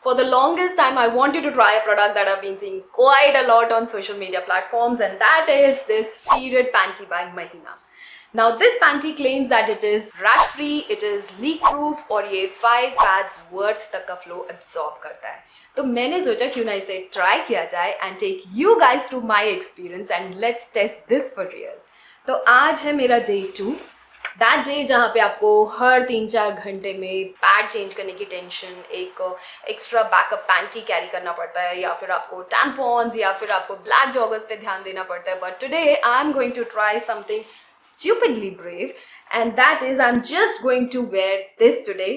For the longest time, I wanted to try a product that I've been seeing quite a lot on social media platforms, and that is this period panty by Mahina. Now, this panty claims that it is rash free, it is leak proof और ये 5 pads worth तक का flow absorb करता है. तो मैंने सोचा क्यों ना इसे try किया जाए and take you guys through my experience and let's test this for real. तो आज है मेरा day 2. दैट डे जहाँ पे आपको हर 3-4 घंटे में पैड चेंज करने की टेंशन, एक एक्स्ट्रा बैकअप पैंटी कैरी करना पड़ता है, या फिर आपको टैम्पॉन्स या फिर आपको ब्लैक जॉगर्स पे ध्यान देना पड़ता है. But today I am going to try something stupidly brave, and that is I'm just going to wear this today.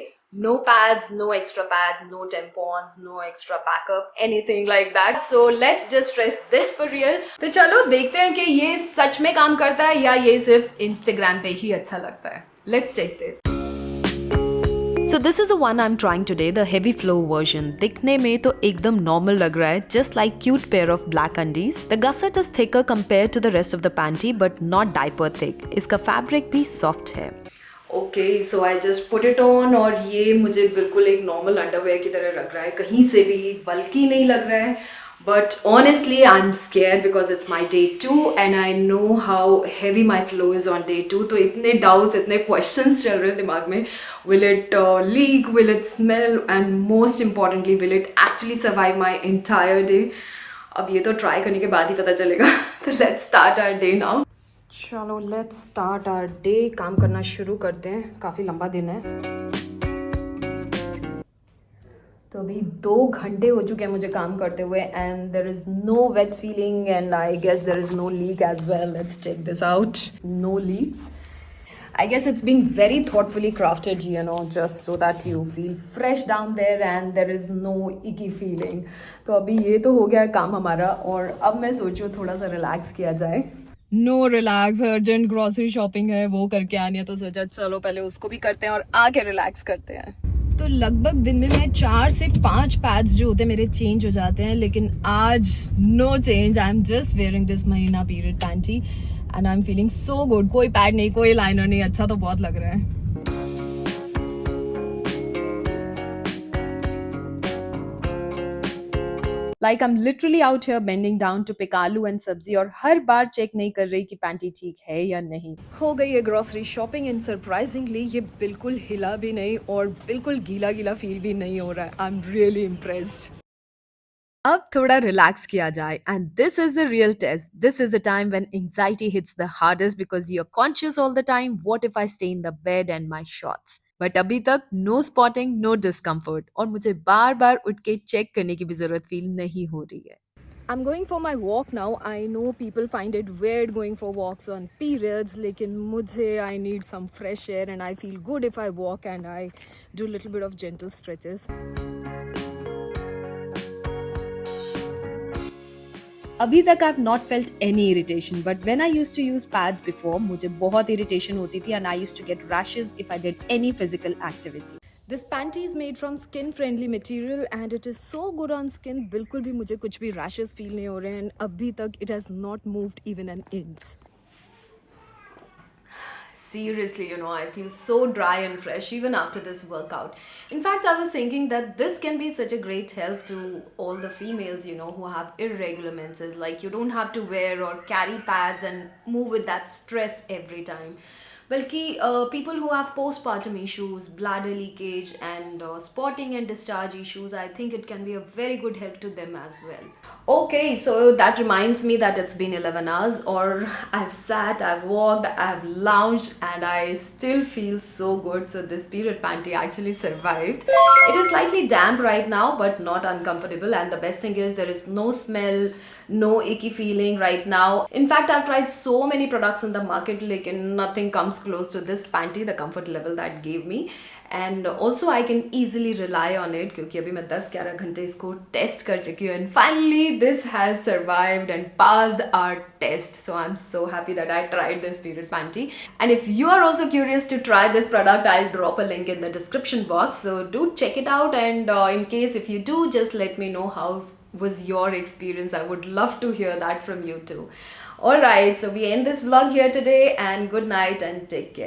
No pads, no extra pads, no tampons, no extra backup, anything like that. So let's just test this for real. तो चलो देखते हैं कि ये सच में काम करता है या ये सिर्फ Instagram पे ही अच्छा लगता है. Let's take this. So this is the one I'm trying today, the heavy flow version. दिखने में तो एकदम normal लग रहा है, just like cute pair of black undies. The gusset is thicker compared to the rest of the panty, but not diaper thick. इसका fabric भी soft है. Okay, so I just put it on और ये मुझे बिल्कुल एक normal underwear की तरह लग रहा है, कहीं से भी bulky नहीं लग रहा है. But honestly, I'm scared because it's my day 2 and I know how heavy my flow is on day 2. तो इतने doubts, इतने questions चल रहे हैं दिमाग में. Will it leak? Will it smell? And most importantly, will it actually survive my entire day? अब ये तो try करने के बाद ही पता चलेगा. तो let's start our day now. चलो let's start our day. काम करना शुरू करते हैं. काफ़ी लंबा दिन है. तो अभी 2 घंटे हो चुके हैं मुझे काम करते हुए and there is no wet feeling and I guess there is no leak as well. Let's check this out. No leaks. I guess it's been very thoughtfully crafted, you know, just so that you feel fresh down there and there is no icky feeling. तो अभी ये तो हो गया काम हमारा और अब मैं सोचूं थोड़ा सा रिलैक्स किया जाए. No relax, urgent grocery shopping है वो करके आनी है, तो सोचा चलो पहले उसको भी करते हैं और आके रिलैक्स करते हैं. तो लगभग दिन में मैं 4 से 5 पैड्स जो होते हैं मेरे चेंज हो जाते हैं, लेकिन आज no change. I am just wearing this महीना period panty and I am feeling so good. कोई पैड नहीं, कोई लाइनर नहीं, अच्छा तो बहुत लग रहा है. Like I'm literally out here bending down to pick आलू and सब्जी और हर बार चेक नहीं कर रही कि पैंटी ठीक है या नहीं. हो गई है ग्रोसरी शॉपिंग एंड सरप्राइजिंगली ये बिल्कुल हिला भी नहीं और बिल्कुल गीला गीला फील भी नहीं हो रहा है. I am really impressed. अब थोड़ा रिलैक्स किया जाए and this is the real test. This is the time when anxiety hits the hardest because you are conscious all the time. What if I stay in the bed and my shorts. But अभी तक no spotting, no discomfort और मुझे बार बार उठ के check करने की भी जरूरत फील नहीं हो रही है. I'm going for my walk now. I know people find it weird going for walks on periods, लेकिन मुझे I need some fresh air and I feel good if I walk and I do a little bit of gentle stretches. अभी तक I have not felt any irritation, but when I used to use pads before मुझे बहुत irritation होती थी and I used to get rashes if I did any physical activity. This panty is made from skin friendly material and it is so good on skin. बिल्कुल भी मुझे कुछ भी rashes feel नहीं हो रहे हैं. अभी तक it has not moved even an inch. Seriously, you know, I feel so dry and fresh even after this workout. In fact, I was thinking that this can be such a great help to all the females, you know, who have irregular menses. Like, you don't have to wear or carry pads and move with that stress every time. Balki people who have postpartum issues, bladder leakage and spotting and discharge issues, I think it can be a very good help to them as well. Okay, so that reminds me that it's been 11 hours or I've sat, I've walked, I've lounged and I still feel so good. So this period panty actually survived. It is slightly damp right now but not uncomfortable, and the best thing is there is no smell, no icky feeling right now. In fact, I've tried so many products in the market, like nothing comes close to this panty, the comfort level that gave me. And also I can easily rely on it क्योंकि अभी मैं 10-11 घंटे इसको test कर चुकी हूँ and finally this has survived and passed our test. So I'm so happy that I tried this period panty. And if you are also curious to try this product, I'll drop a link in the description box. So do check it out, and in case if you do, just let me know how was your experience. I would love to hear that from you too. Alright, so we end this vlog here today and good night and take care.